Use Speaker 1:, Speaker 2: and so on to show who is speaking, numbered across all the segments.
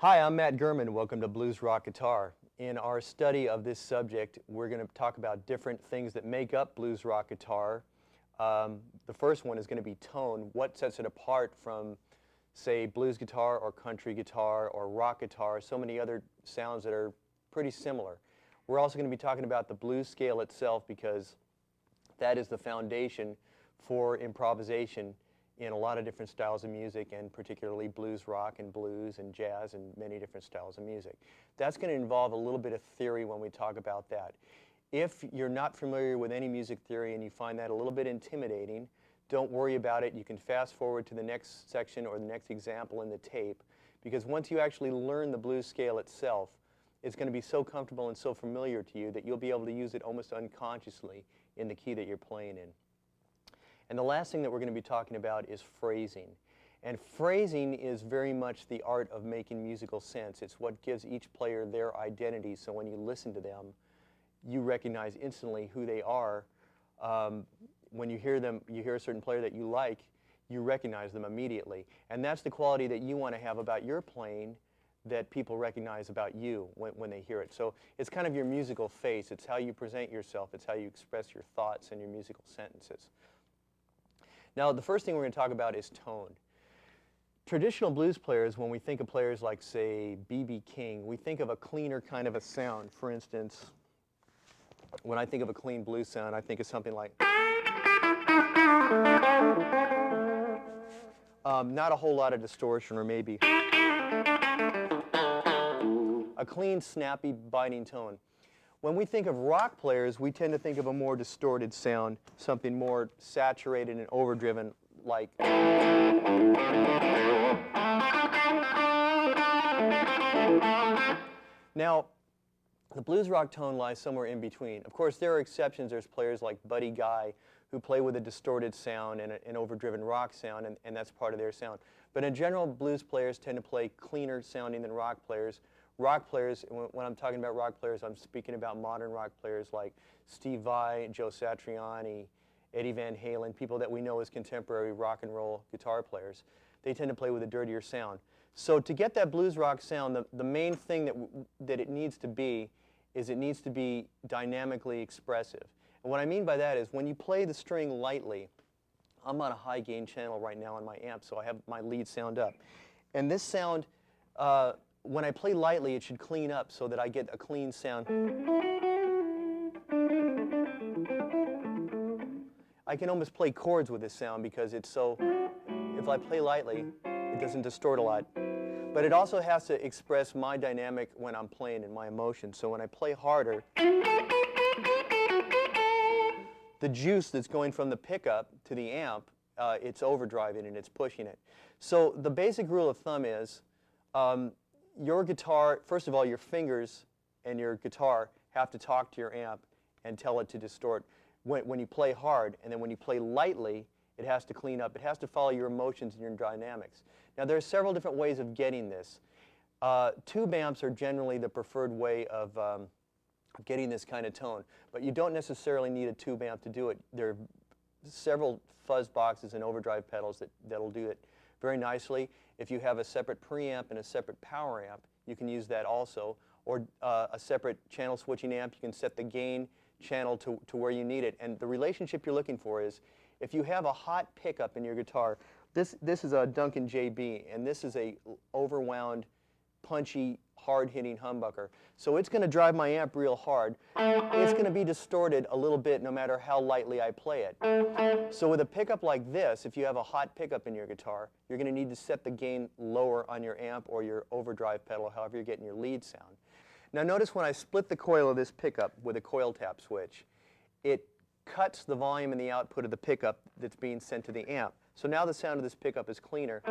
Speaker 1: Hi, I'm Matt Gurman. Welcome to Blues Rock Guitar. In our study of this subject, we're going to talk about different things that make up blues rock guitar. The first one is going to be tone. What sets it apart from, say, blues guitar or country guitar or rock guitar, so many other sounds that are pretty similar. We're also going to be talking about the blues scale itself because that is the foundation for improvisation in a lot of different styles of music, and particularly blues rock and blues and jazz and many different styles of music. That's going to involve a little bit of theory when we talk about that. If you're not familiar with any music theory and you find that a little bit intimidating, don't worry about it. You can fast forward to the next section or the next example in the tape, because once you actually learn the blues scale itself, it's going to be so comfortable and so familiar to you that you'll be able to use it almost unconsciously in the key that you're playing in. And the last thing that we're going to be talking about is phrasing. And phrasing is very much the art of making musical sense. It's what gives each player their identity, so when you listen to them, you recognize instantly who they are. When you hear them, you hear a certain player that you like, you recognize them immediately. And that's the quality that you want to have about your playing that people recognize about you when they hear it. So it's kind of your musical face. It's how you present yourself. It's how you express your thoughts and your musical sentences. Now, the first thing we're going to talk about is tone. Traditional blues players, when we think of players like, say, B.B. King, we think of a cleaner kind of a sound. For instance, when I think of a clean blues sound, I think of something like... not a whole lot of distortion, or maybe a clean, snappy, biting tone. When we think of rock players, we tend to think of a more distorted sound, something more saturated and overdriven, like... Now, the blues rock tone lies somewhere in between. Of course, there are exceptions. There's players like Buddy Guy who play with a distorted sound and an overdriven rock sound, and that's part of their sound. But in general, blues players tend to play cleaner sounding than rock players. Rock players, when I'm talking about rock players, I'm speaking about modern rock players like Steve Vai, Joe Satriani, Eddie Van Halen, people that we know as contemporary rock and roll guitar players. They tend to play with a dirtier sound. So to get that blues rock sound, the main thing that it needs to be is it needs to be dynamically expressive. And what I mean by that is when you play the string lightly, I'm on a high gain channel right now on my amp, so I have my lead sound up. And this sound, when I play lightly, it should clean up so that I get a clean sound. I can almost play chords with this sound because it's so, if I play lightly, it doesn't distort a lot. But it also has to express my dynamic when I'm playing and my emotion. So when I play harder, the juice that's going from the pickup to the amp, it's overdriving and it's pushing it. So the basic rule of thumb is, your guitar, first of all, your fingers and your guitar have to talk to your amp and tell it to distort when you play hard, and then when you play lightly, it has to clean up. It has to follow your emotions and your dynamics. Now, there are several different ways of getting this. Tube amps are generally the preferred way of getting this kind of tone, but you don't necessarily need a tube amp to do it. There are several fuzz boxes and overdrive pedals that'll do it very nicely. If you have a separate preamp and a separate power amp, you can use that also. Or a separate channel switching amp, you can set the gain channel to where you need it. And the relationship you're looking for is, if you have a hot pickup in your guitar, this is a Duncan JB, and this is a overwound, punchy, hard-hitting humbucker. So it's going to drive my amp real hard. It's going to be distorted a little bit no matter how lightly I play it. So with a pickup like this, if you have a hot pickup in your guitar, you're going to need to set the gain lower on your amp or your overdrive pedal, however you're getting your lead sound. Now notice when I split the coil of this pickup with a coil tap switch, it cuts the volume and the output of the pickup that's being sent to the amp. So now the sound of this pickup is cleaner.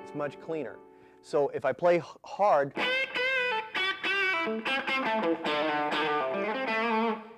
Speaker 1: It's much cleaner. So if I play hard,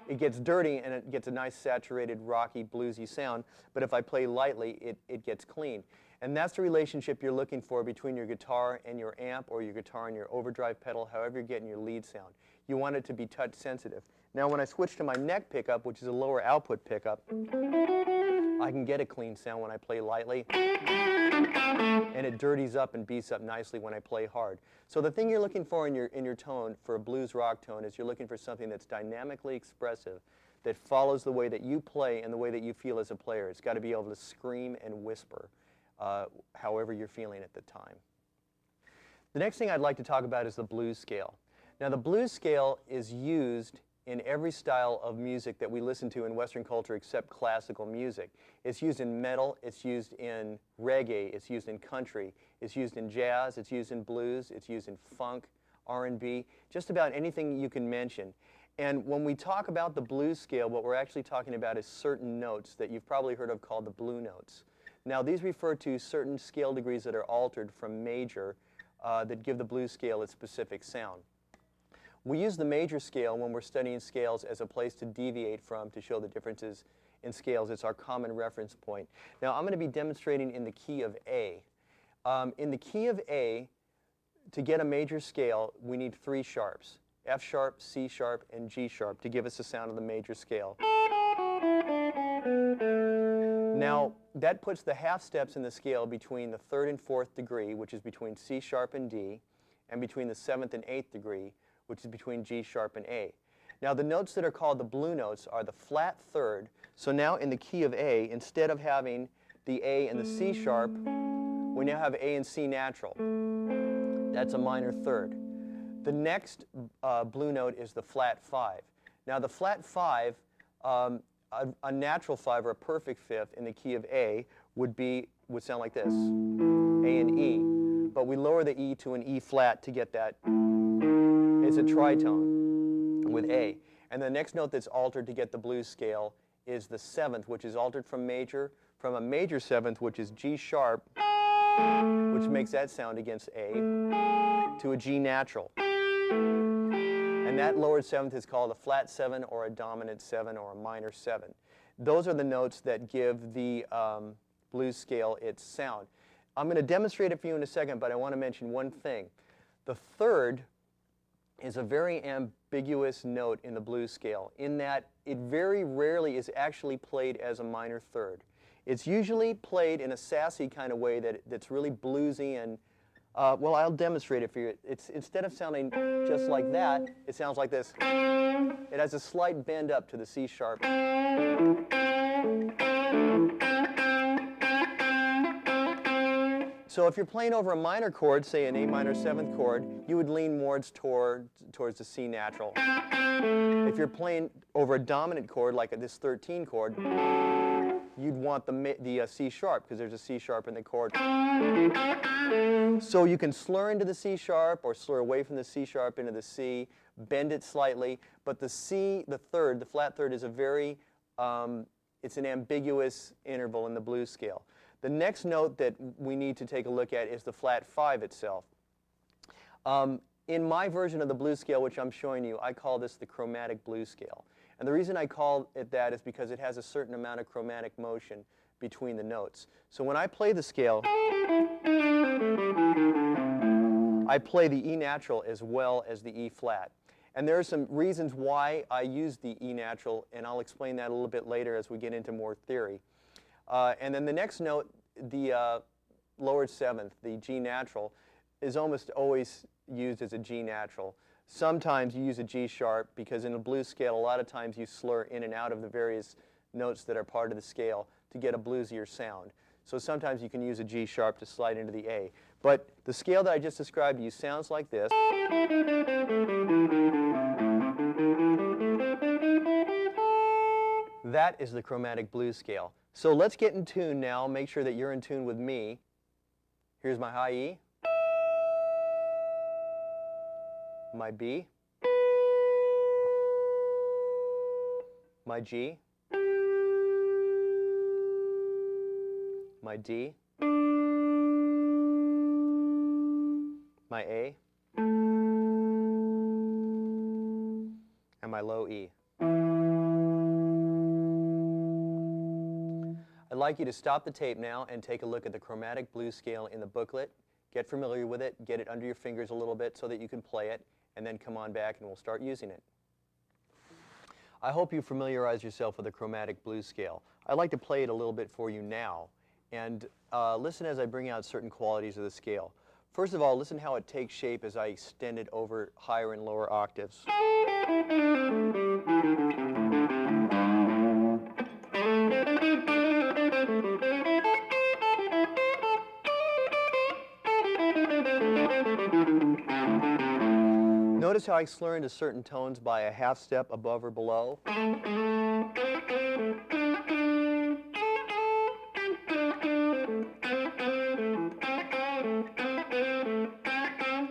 Speaker 1: it gets dirty and it gets a nice saturated, rocky, bluesy sound. But if I play lightly, it gets clean. And that's the relationship you're looking for between your guitar and your amp, or your guitar and your overdrive pedal, however you're getting your lead sound. You want it to be touch sensitive. Now when I switch to my neck pickup, which is a lower output pickup, I can get a clean sound when I play lightly, and it dirties up and beats up nicely when I play hard. So the thing you're looking for in your tone, for a blues rock tone, is you're looking for something that's dynamically expressive, that follows the way that you play and the way that you feel as a player. It's got to be able to scream and whisper, however you're feeling at the time. The next thing I'd like to talk about is the blues scale. Now the blues scale is used in every style of music that we listen to in Western culture except classical music. It's used in metal, it's used in reggae, it's used in country, it's used in jazz, it's used in blues, it's used in funk, R&B, just about anything you can mention. And when we talk about the blues scale, what we're actually talking about is certain notes that you've probably heard of called the blue notes. Now these refer to certain scale degrees that are altered from major that give the blues scale its specific sound. We use the major scale when we're studying scales as a place to deviate from, to show the differences in scales. It's our common reference point. Now I'm going to be demonstrating in the key of A. In the key of A, to get a major scale, we need 3 sharps. F sharp, C sharp, and G sharp to give us the sound of the major scale. Now that puts the half steps in the scale between the 3rd and 4th degree, which is between C sharp and D, and between the 7th and 8th degree, which is between G sharp and A. Now the notes that are called the blue notes are the flat 3rd. So now in the key of A, instead of having the A and the C sharp, we now have A and C natural. That's a minor 3rd. The next blue note is the flat 5. Now the flat 5, a natural 5 or a perfect 5th in the key of A would sound like this, A and E. But we lower the E to an E flat to get that. It's a tritone with A. And the next note that's altered to get the blues scale is the 7th, which is altered from a major 7th, which is G sharp, which makes that sound against A, to a G natural. And that lowered 7th is called a flat 7 or a dominant 7 or a minor 7. Those are the notes that give the blues scale its sound. I'm going to demonstrate it for you in a second, but I want to mention one thing. The 3rd is a very ambiguous note in the blues scale, in that it very rarely is actually played as a minor 3rd. It's usually played in a sassy kind of way that's really bluesy and, well, I'll demonstrate it for you. Instead of sounding just like that, it sounds like this. It has a slight bend up to the C sharp. So if you're playing over a minor chord, say an A minor 7th chord, you would lean more towards the C natural. If you're playing over a dominant chord, like this 13 chord, you'd want the C sharp, because there's a C sharp in the chord. So you can slur into the C sharp or slur away from the C sharp into the C, bend it slightly, but the C, the 3rd, the flat 3rd, is a very, it's an ambiguous interval in the blues scale. The next note that we need to take a look at is the flat 5 itself. In my version of the blues scale, which I'm showing you, I call this the chromatic blues scale. And the reason I call it that is because it has a certain amount of chromatic motion between the notes. So when I play the scale, I play the E natural as well as the E flat. And there are some reasons why I use the E natural, and I'll explain that a little bit later as we get into more theory. And then the next note, the lowered 7th, the G natural, is almost always used as a G natural. Sometimes you use a G sharp, because in the blues scale, a lot of times you slur in and out of the various notes that are part of the scale to get a bluesier sound. So sometimes you can use a G sharp to slide into the A. But the scale that I just described to you sounds like this. That is the chromatic blues scale. So let's get in tune now, make sure that you're in tune with me. Here's my high E, my B, my G, my D, my A, and my low E. I'd like you to stop the tape now and take a look at the chromatic blues scale in the booklet. Get familiar with it, get it under your fingers a little bit so that you can play it, and then come on back and we'll start using it. I hope you familiarize yourself with the chromatic blues scale. I'd like to play it a little bit for you now, and listen as I bring out certain qualities of the scale. First of all, listen how it takes shape as I extend it over higher and lower octaves. Notice how I slur into certain tones by a half step above or below.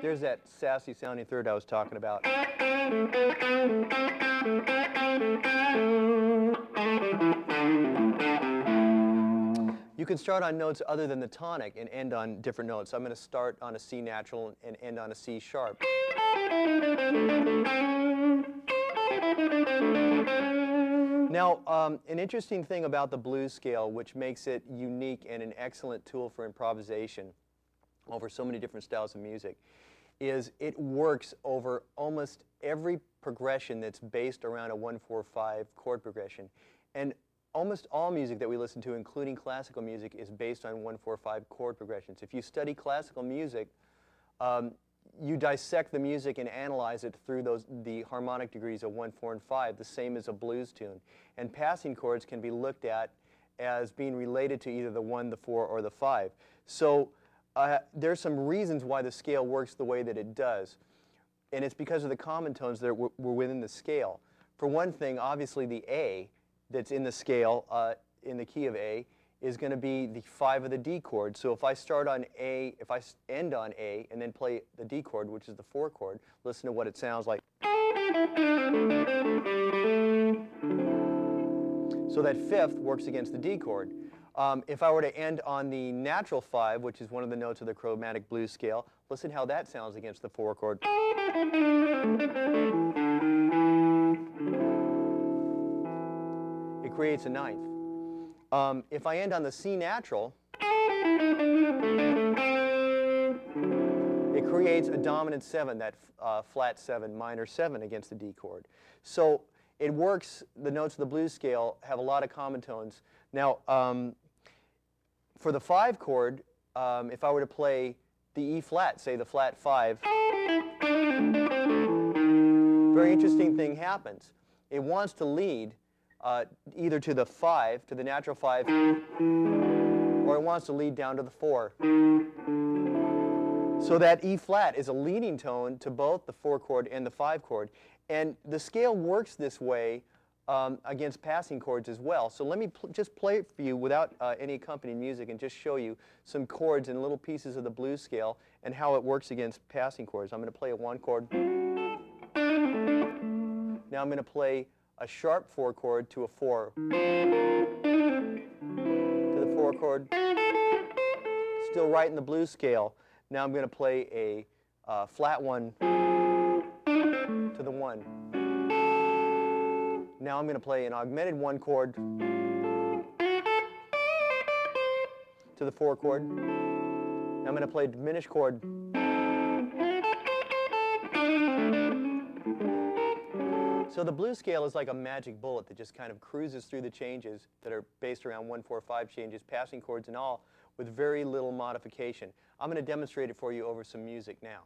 Speaker 1: There's that sassy sounding third I was talking about. You can start on notes other than the tonic and end on different notes. I'm going to start on a C natural and end on a C sharp. Now, an interesting thing about the blues scale, which makes it unique and an excellent tool for improvisation over so many different styles of music, is it works over almost every progression that's based around a 1-4-5 chord progression. And almost all music that we listen to, including classical music, is based on 1-4-5 chord progressions. If you study classical music, you dissect the music and analyze it through the harmonic degrees of 1, 4, and 5, the same as a blues tune. And passing chords can be looked at as being related to either the 1, the 4, or the 5. So there's some reasons why the scale works the way that it does. And it's because of the common tones that were within the scale. For one thing, obviously the A that's in the scale, in the key of A, is going to be the 5 of the D chord. So if I start on A, if I end on A and then play the D chord, which is the 4 chord, listen to what it sounds like. So that 5th works against the D chord. If I were to end on the natural 5, which is one of the notes of the chromatic blues scale, listen how that sounds against the 4 chord. It creates a 9th. If I end on the C natural, it creates a dominant 7, that flat 7, minor 7 against the D chord. So it works, the notes of the blues scale have a lot of common tones. Now, for the 5 chord, if I were to play the E flat, say the flat 5, very interesting thing happens. It wants to lead either to the 5, to the natural 5, or it wants to lead down to the 4. So that E flat is a leading tone to both the 4 chord and the 5 chord. And the scale works this way against passing chords as well. So let me just play it for you without any accompanying music and just show you some chords and little pieces of the blues scale and how it works against passing chords. I'm going to play a 1 chord. Now I'm going to play a sharp 4 chord to a 4. To the 4 chord. Still right in the blues scale. Now I'm going to play a flat 1 to the 1. Now I'm going to play an augmented 1 chord to the 4 chord. Now I'm going to play a diminished chord. So the blues scale is like a magic bullet that just kind of cruises through the changes that are based around 1-4-5 changes, passing chords and all, with very little modification. I'm going to demonstrate it for you over some music now.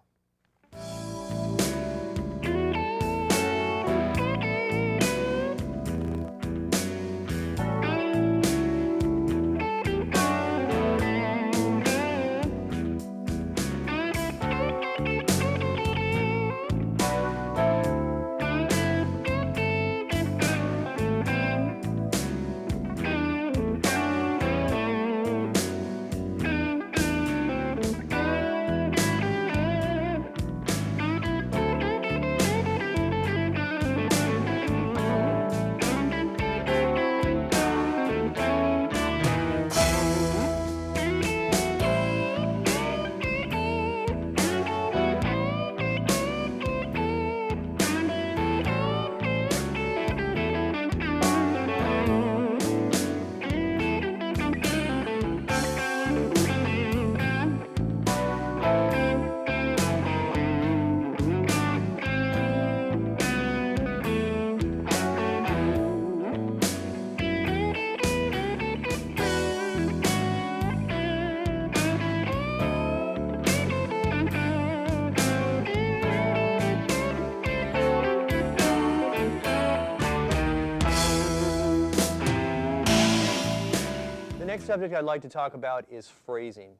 Speaker 1: next subject I'd like to talk about is phrasing.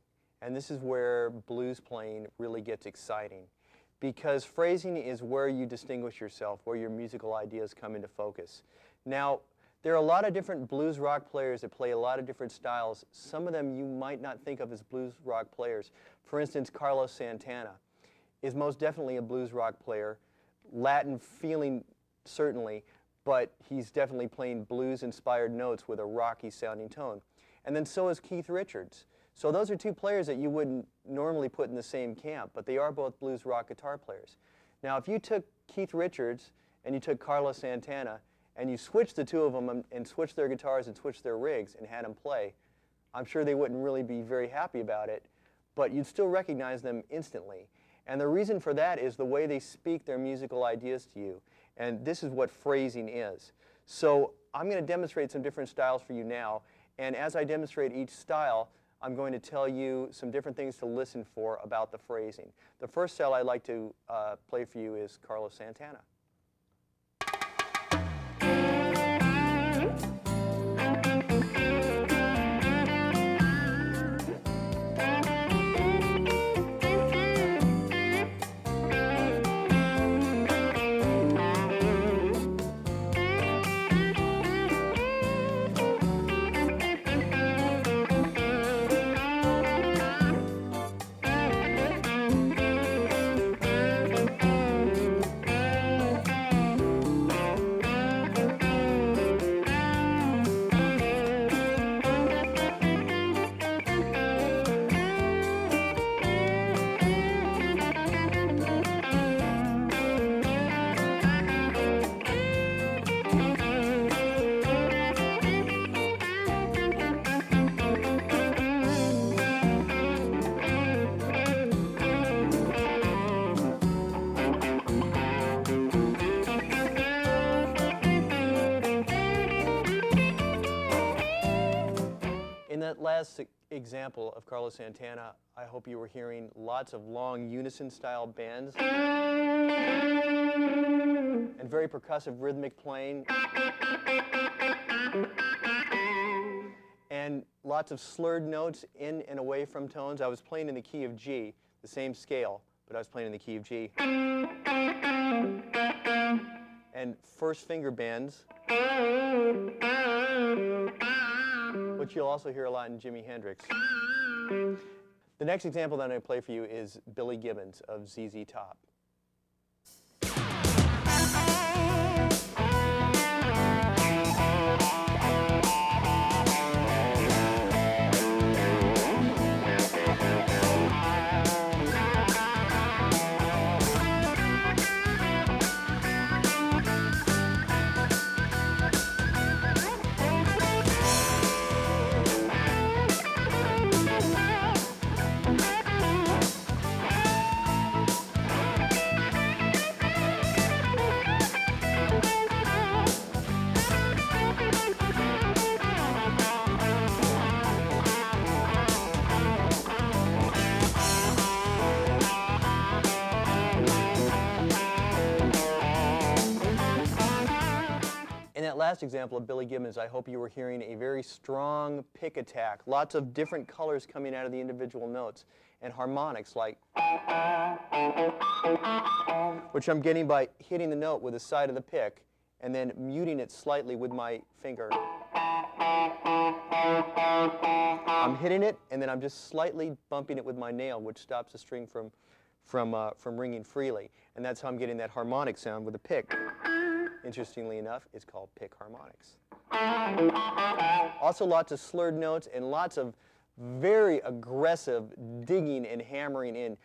Speaker 1: And this is where blues playing really gets exciting, because phrasing is where you distinguish yourself, where your musical ideas come into focus. Now, there are a lot of different blues rock players that play a lot of different styles. Some of them you might not think of as blues rock players. For instance, Carlos Santana is most definitely a blues rock player, Latin feeling certainly, but he's definitely playing blues-inspired notes with a rocky-sounding tone. And then so is Keith Richards. So those are two players that you wouldn't normally put in the same camp, but they are both blues rock guitar players. Now, if you took Keith Richards and you took Carlos Santana and you switched the two of them and switched their guitars and switched their rigs and had them play, I'm sure they wouldn't really be very happy about it, but you'd still recognize them instantly. And the reason for that is the way they speak their musical ideas to you. And this is what phrasing is. So I'm going to demonstrate some different styles for you now. And as I demonstrate each style, I'm going to tell you some different things to listen for about the phrasing. The first style I'd like to play for you is Carlos Santana. In that last example of Carlos Santana, I hope you were hearing lots of long unison-style bends and very percussive rhythmic playing and lots of slurred notes in and away from tones. I was playing in the key of G, the same scale, but I was playing in the key of G. And first finger bends, which you'll also hear a lot in Jimi Hendrix. The next example that I'm going to play for you is Billy Gibbons of ZZ Top. In that last example of Billy Gibbons, I hope you were hearing a very strong pick attack, lots of different colors coming out of the individual notes, and harmonics like, which I'm getting by hitting the note with the side of the pick and then muting it slightly with my finger. I'm hitting it and then I'm just slightly bumping it with my nail, which stops the string from ringing freely. And that's how I'm getting that harmonic sound with the pick. Interestingly enough, it's called pick harmonics. Also lots of slurred notes and lots of very aggressive digging and hammering in.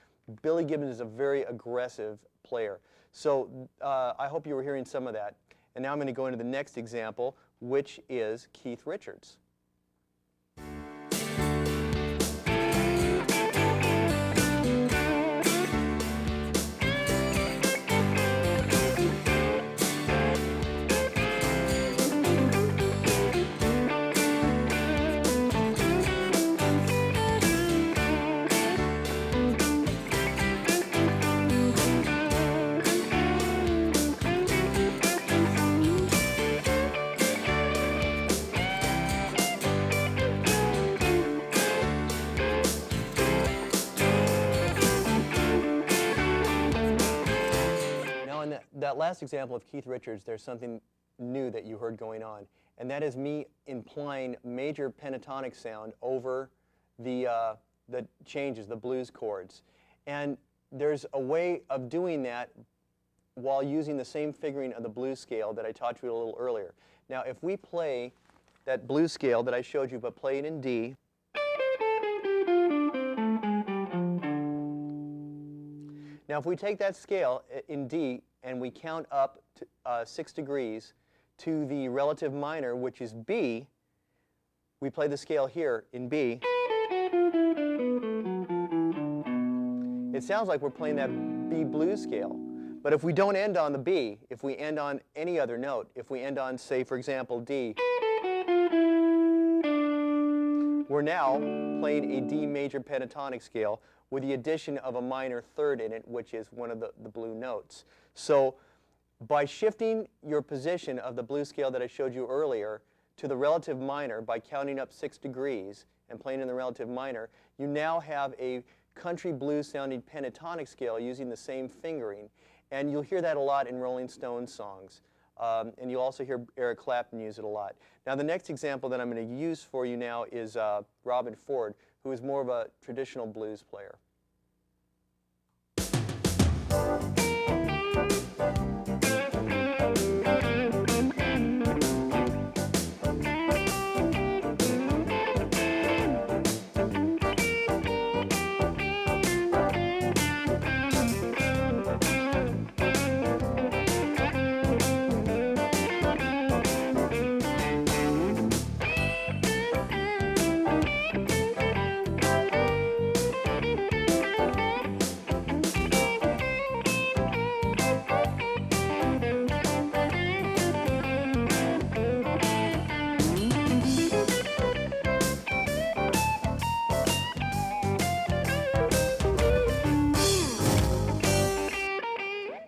Speaker 1: Billy Gibbons is a very aggressive player. So I hope you were hearing some of that. And now I'm going to go into the next example, which is Keith Richards. in that last example of Keith Richards, there's something new that you heard going on, and that is me implying major pentatonic sound over the changes, the blues chords. And there's a way of doing that while using the same fingering of the blues scale that I taught you a little earlier. Now, if we play that blues scale that I showed you, but play it in D, now if we take that scale in D and we count up to 6 degrees to the relative minor, which is B, we play the scale here in B. It sounds like we're playing that B blues scale. But if we don't end on the B, if we end on any other note, if we end on, say, for example, D, we're now playing a D major pentatonic scale with the addition of a minor third in it, which is one of the blue notes. So by shifting your position of the blues scale that I showed you earlier to the relative minor by counting up 6 degrees and playing in the relative minor, you now have a country blues sounding pentatonic scale using the same fingering. And you'll hear that a lot in Rolling Stones songs. And you'll also hear Eric Clapton use it a lot. Now the next example that I'm going to use for you now is Robben Ford, who is more of a traditional blues player.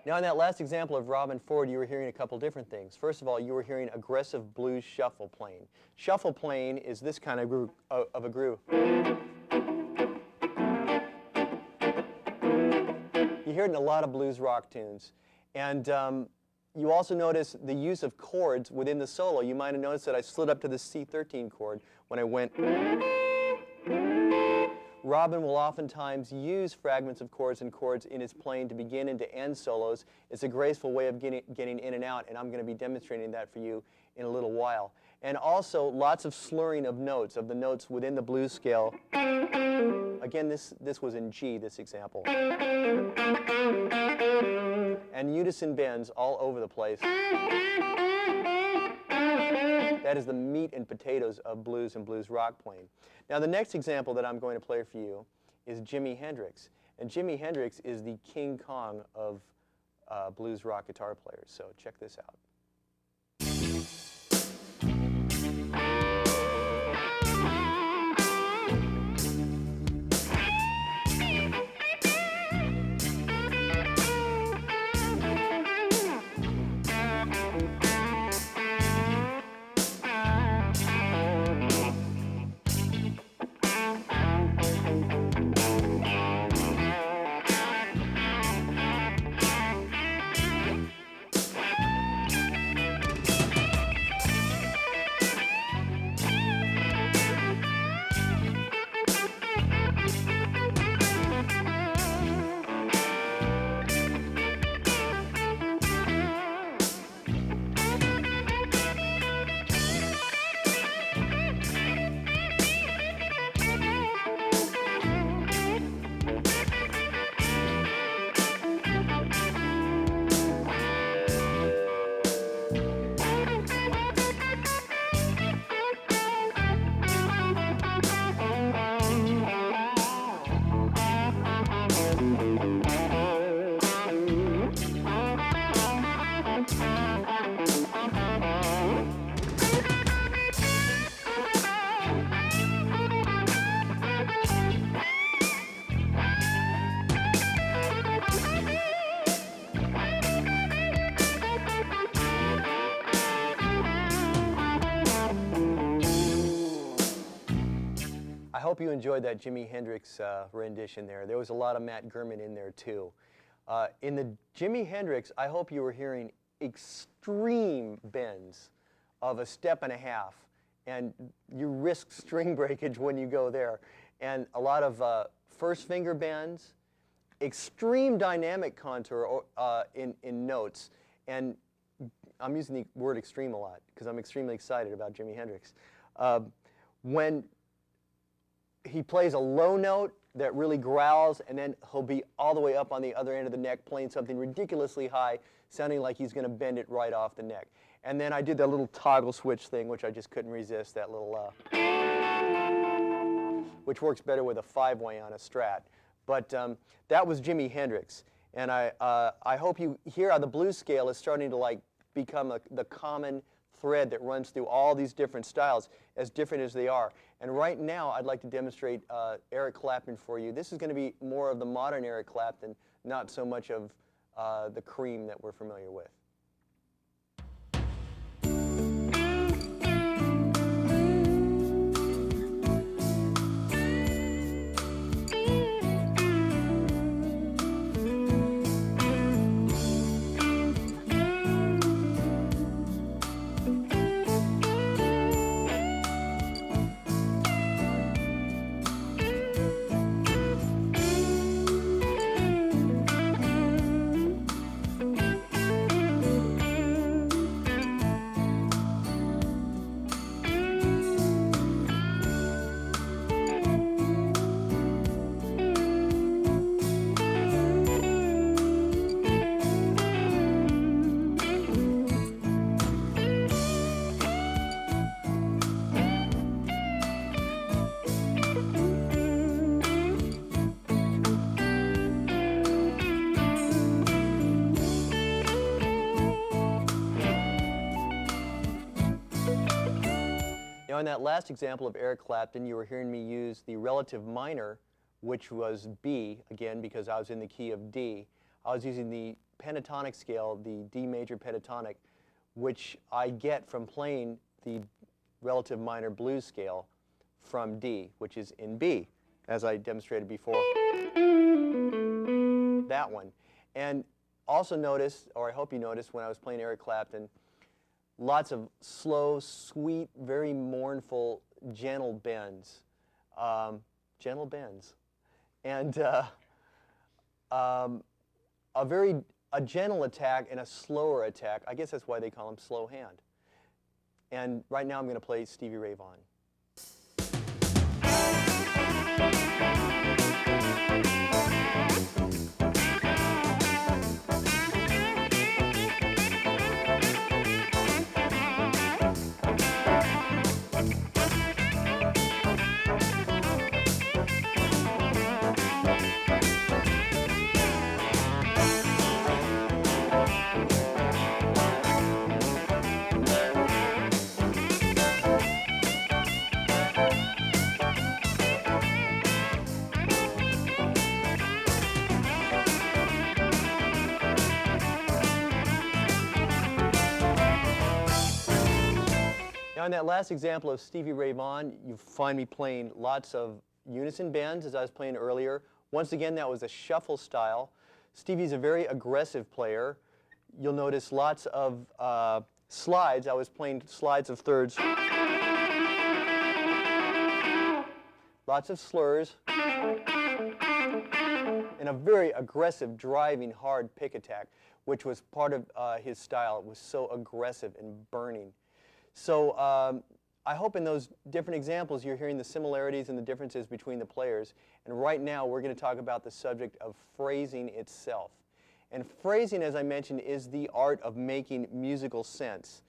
Speaker 1: Now in that last example of Robben Ford, you were hearing a couple different things. First of all, you were hearing aggressive blues shuffle playing. Shuffle playing is this kind of a groove. You hear it in a lot of blues rock tunes. And you also notice the use of chords within the solo. You might have noticed that I slid up to the C13 chord when I went. Robben will oftentimes use fragments of chords and chords in his playing to begin and to end solos. It's a graceful way of getting in and out, and I'm going to be demonstrating that for you in a little while. And also lots of slurring of the notes within the blues scale. Again, this was in G, this example. And unison bends all over the place. That is the meat and potatoes of blues and blues rock playing. Now the next example that I'm going to play for you is Jimi Hendrix. And Jimi Hendrix is the King Kong of blues rock guitar players. So check this out. I hope you enjoyed that Jimi Hendrix rendition there. There was a lot of Matt Gurman in there too. In the Jimi Hendrix, I hope you were hearing extreme bends of a step and a half, and you risk string breakage when you go there. And a lot of first finger bends, extreme dynamic contour in notes, and I'm using the word extreme a lot because I'm extremely excited about Jimi Hendrix. When he plays a low note that really growls, and then he'll be all the way up on the other end of the neck playing something ridiculously high, sounding like he's going to bend it right off the neck. And then I did that little toggle switch thing, which I just couldn't resist, that little, which works better with a 5-way on a Strat. But that was Jimi Hendrix. And I hope you hear how the blues scale is starting to become the common thread that runs through all these different styles, as different as they are. And right now, I'd like to demonstrate Eric Clapton for you. This is going to be more of the modern Eric Clapton, not so much of the cream that we're familiar with. Now, in that last example of Eric Clapton, you were hearing me use the relative minor, which was B, again, because I was in the key of D. I was using the pentatonic scale, the D major pentatonic, which I get from playing the relative minor blues scale from D, which is in B, as I demonstrated before. That one. And also notice, or I hope you noticed, when I was playing Eric Clapton, lots of slow, sweet, very mournful, gentle bends. Gentle bends. And a gentle attack and a slower attack. I guess that's why they call him slow hand. And right now I'm going to play Stevie Ray Vaughan. Now, in that last example of Stevie Ray Vaughan, you find me playing lots of unison bends, as I was playing earlier. Once again, that was a shuffle style. Stevie's a very aggressive player. You'll notice lots of slides. I was playing slides of thirds. Lots of slurs. And a very aggressive, driving, hard pick attack, which was part of his style. It was so aggressive and burning. So I hope in those different examples you're hearing the similarities and the differences between the players. And right now we're going to talk about the subject of phrasing itself. And phrasing, as I mentioned, is the art of making musical sense.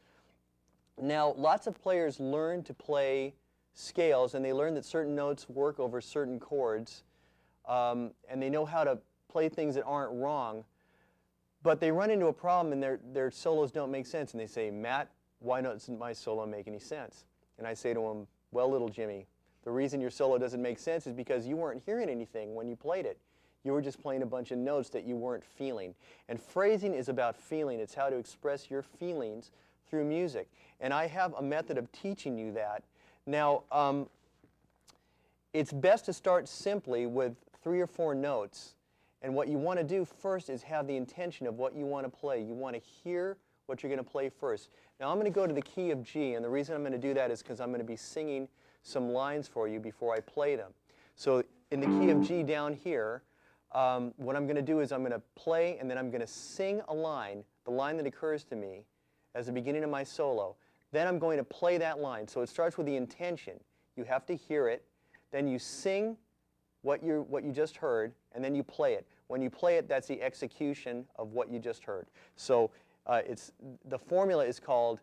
Speaker 1: Now, lots of players learn to play scales, and they learn that certain notes work over certain chords, and they know how to play things that aren't wrong. But they run into a problem, and their solos don't make sense, and they say, "Matt, why doesn't my solo make any sense?" And I say to him, "Well, little Jimmy, the reason your solo doesn't make sense is because you weren't hearing anything when you played it. You were just playing a bunch of notes that you weren't feeling." And phrasing is about feeling. It's how to express your feelings through music. And I have a method of teaching you that. Now, it's best to start simply with 3 or 4 notes And what you want to do first is have the intention of what you want to play. You want to hear what you're going to play first. Now I'm going to go to the key of G, and the reason I'm going to do that is because I'm going to be singing some lines for you before I play them. So in the key of G down here, what I'm going to do is I'm going to play, and then I'm going to sing a line, the line that occurs to me as the beginning of my solo. Then I'm going to play that line. So it starts with the intention. You have to hear it. Then you sing what you just heard, and then you play it. When you play it, that's the execution of what you just heard. So the formula is called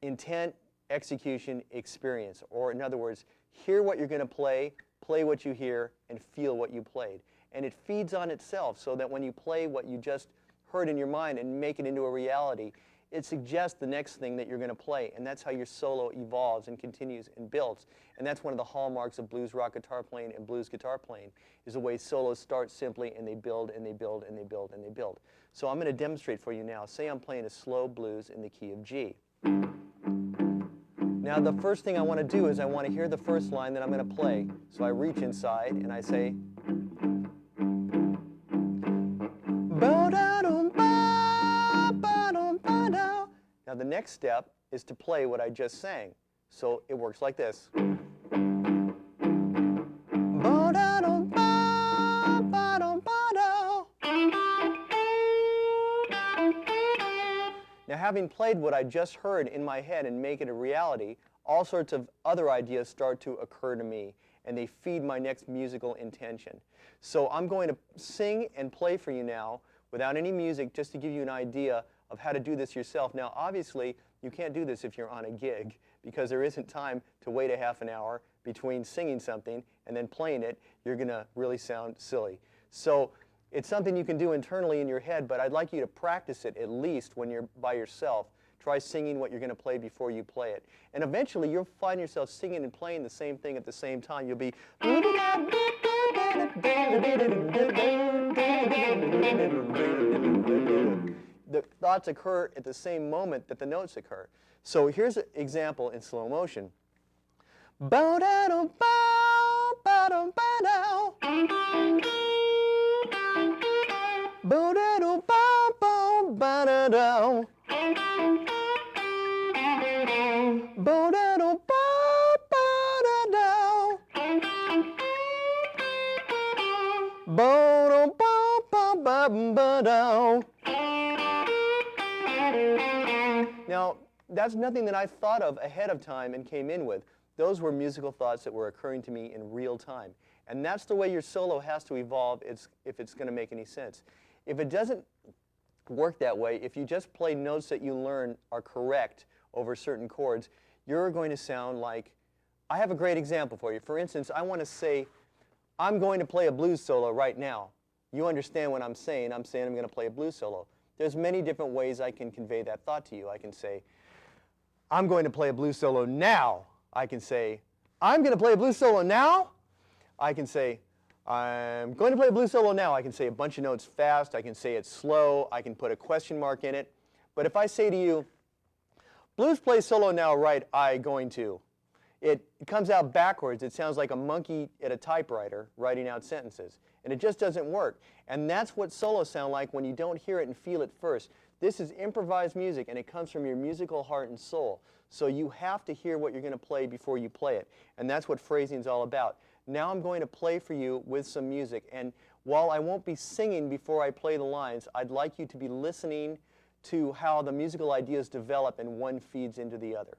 Speaker 1: intent, execution, experience. Or in other words, hear what you're going to play what you hear, and feel what you played. And it feeds on itself so that when you play what you just heard in your mind and make it into a reality, it suggests the next thing that you're going to play. And that's how your solo evolves and continues and builds. And that's one of the hallmarks of blues rock guitar playing and blues guitar playing, is the way solos start simply and they build and they build and they build and they build. So I'm going to demonstrate for you now. Say I'm playing a slow blues in the key of G. Now the first thing I want to do is I want to hear the first line that I'm going to play. So I reach inside and I say, now the next step is to play what I just sang. So it works like this. Now having played what I just heard in my head and make it a reality, all sorts of other ideas start to occur to me, and they feed my next musical intention. So I'm going to sing and play for you now without any music, just to give you an idea of how to do this yourself. Now obviously you can't do this if you're on a gig, because there isn't time to wait a half an hour between singing something and then playing it. You're going to really sound silly. So it's something you can do internally in your head, but I'd like you to practice it at least when you're by yourself. Try singing what you're going to play before you play it. And eventually you'll find yourself singing and playing the same thing at the same time. You'll be the thoughts occur at the same moment that the notes occur. So here's an example in slow motion. Now, that's nothing that I thought of ahead of time and came in with. Those were musical thoughts that were occurring to me in real time. And that's the way your solo has to evolve if it's going to make any sense. If it doesn't work that way, if you just play notes that you learn are correct over certain chords, you're going to sound like, I have a great example for you. For instance, I want to say, I'm going to play a blues solo right now. You understand what I'm saying. I'm saying I'm going to play a blues solo. There's many different ways I can convey that thought to you. I can say, I'm going to play a blues solo now. I can say, I'm going to play a blues solo now. I can say, I'm going to play a blues solo now. I can say a bunch of notes fast. I can say it slow. I can put a question mark in it. But if I say to you, blues play solo now, right, I going to. It comes out backwards. It sounds like a monkey at a typewriter writing out sentences. And it just doesn't work. And that's what solos sound like when you don't hear it and feel it first. This is improvised music, and it comes from your musical heart and soul. So you have to hear what you're going to play before you play it. And that's what phrasing is all about. Now I'm going to play for you with some music. And while I won't be singing before I play the lines, I'd like you to be listening to how the musical ideas develop and one feeds into the other.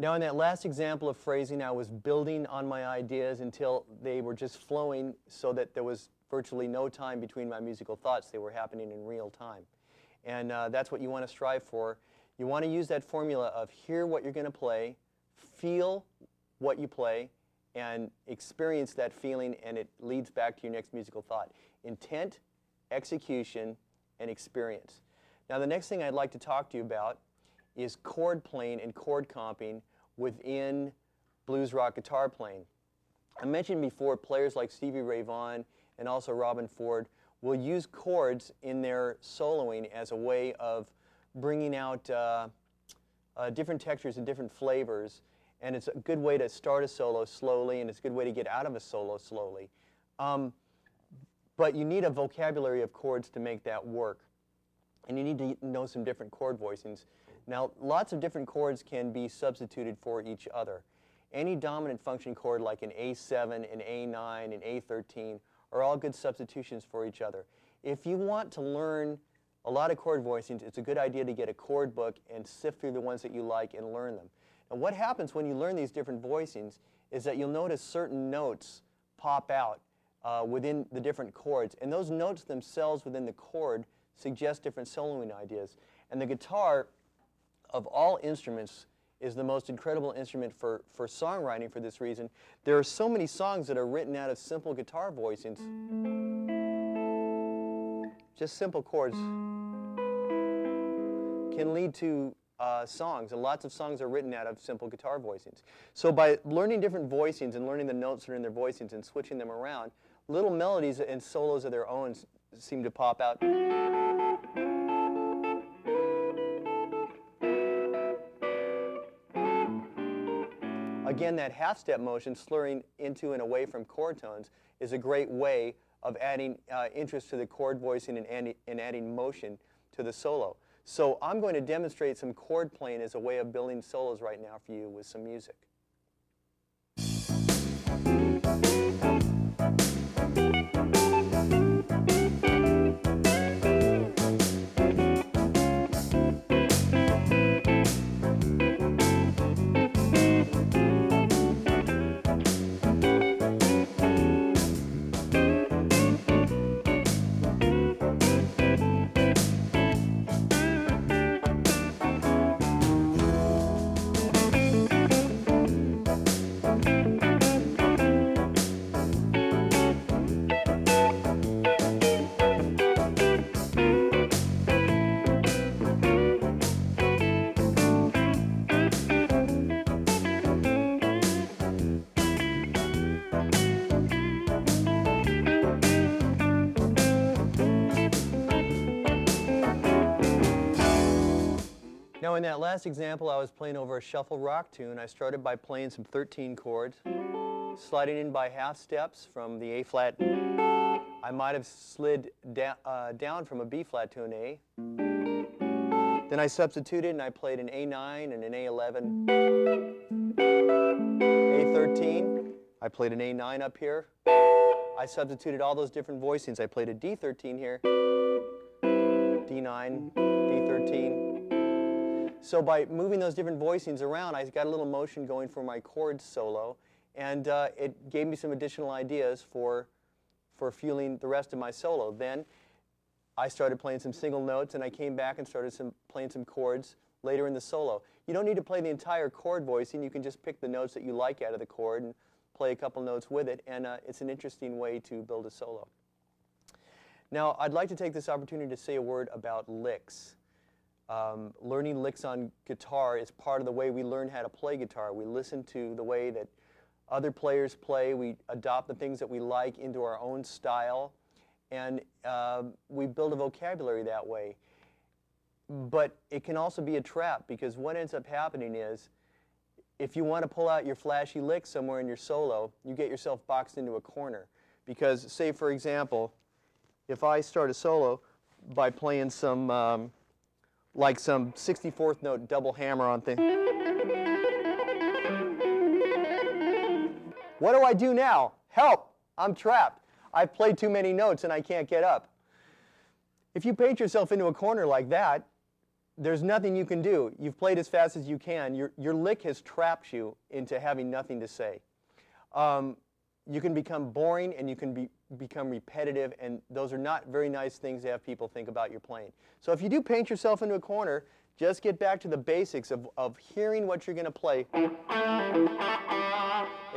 Speaker 1: Now in that last example of phrasing, I was building on my ideas until they were just flowing so that there was virtually no time between my musical thoughts. They were happening in real time. And that's what you want to strive for. You want to use that formula of hear what you're going to play, feel what you play, and experience that feeling, and it leads back to your next musical thought. Intent, execution, and experience. Now the next thing I'd like to talk to you about is chord playing and chord comping within blues rock guitar playing. I mentioned before players like Stevie Ray Vaughan and also Robben Ford will use chords in their soloing as a way of bringing out different textures and different flavors, and it's a good way to start a solo slowly, and it's a good way to get out of a solo slowly. But you need a vocabulary of chords to make that work, and you need to know some different chord voicings. Now, lots of different chords can be substituted for each other. Any dominant function chord like an A7, an A9, an A13 are all good substitutions for each other. If you want to learn a lot of chord voicings, it's a good idea to get a chord book and sift through the ones that you like and learn them. And what happens when you learn these different voicings is that you'll notice certain notes pop out within the different chords, and those notes themselves within the chord suggest different soloing ideas. And the guitar, of all instruments, is the most incredible instrument for songwriting for this reason. There are so many songs that are written out of simple guitar voicings. Just simple chords can lead to songs, and lots of songs are written out of simple guitar voicings. So by learning different voicings and learning the notes that are in their voicings and switching them around, little melodies and solos of their own seem to pop out. Again, that half-step motion, slurring into and away from chord tones, is a great way of adding interest to the chord voicing and adding motion to the solo. So I'm going to demonstrate some chord playing as a way of building solos right now for you with some music. Now in that last example, I was playing over a shuffle rock tune. I started by playing some 13 chords, sliding in by half steps from the A flat. I might have slid down from a B flat to an A. Then I substituted and I played an A9 and an A11, A13. I played an A9 up here. I substituted all those different voicings. I played a D13 here, D9, D13. So by moving those different voicings around, I got a little motion going for my chord solo, and it gave me some additional ideas for feeling the rest of my solo. Then I started playing some single notes, and I came back and started playing some chords later in the solo. You don't need to play the entire chord voicing. You can just pick the notes that you like out of the chord and play a couple notes with it, and it's an interesting way to build a solo. Now, I'd like to take this opportunity to say a word about licks. Learning licks on guitar is part of the way we learn how to play guitar. We listen to the way that other players play. We adopt the things that we like into our own style, and we build a vocabulary that way. But it can also be a trap, because what ends up happening is if you want to pull out your flashy lick somewhere in your solo, you get yourself boxed into a corner. Because, say for example, if I start a solo by playing some like some 64th note double hammer on thing. What do I do now? Help! I'm trapped. I've played too many notes and I can't get up. If you paint yourself into a corner like that, there's nothing you can do. You've played as fast as you can. Your lick has trapped you into having nothing to say. You can become boring and you can become repetitive, and those are not very nice things to have people think about your playing. So if you do paint yourself into a corner, just get back to the basics of hearing what you're going to play.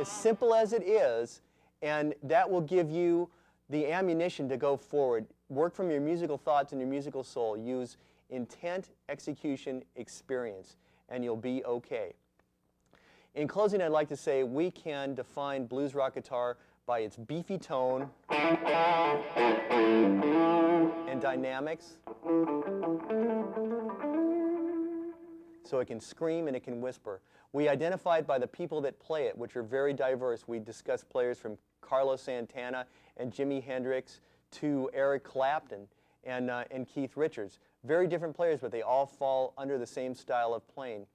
Speaker 1: As simple as it is, and that will give you the ammunition to go forward. Work from your musical thoughts and your musical soul. Use intent, execution, experience, and you'll be okay. In closing, I'd like to say we can define blues rock guitar by its beefy tone and dynamics. So it can scream and it can whisper. We identify it by the people that play it, which are very diverse. We discuss players from Carlos Santana and Jimi Hendrix to Eric Clapton and Keith Richards. Very different players, but they all fall under the same style of playing.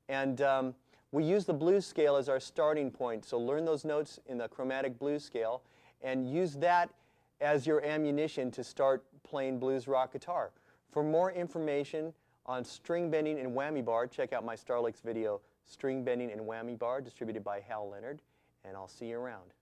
Speaker 1: And we use the blues scale as our starting point, so learn those notes in the chromatic blues scale and use that as your ammunition to start playing blues rock guitar. For more information on string bending and whammy bar, check out my Starlix video, String Bending and Whammy Bar, distributed by Hal Leonard, and I'll see you around.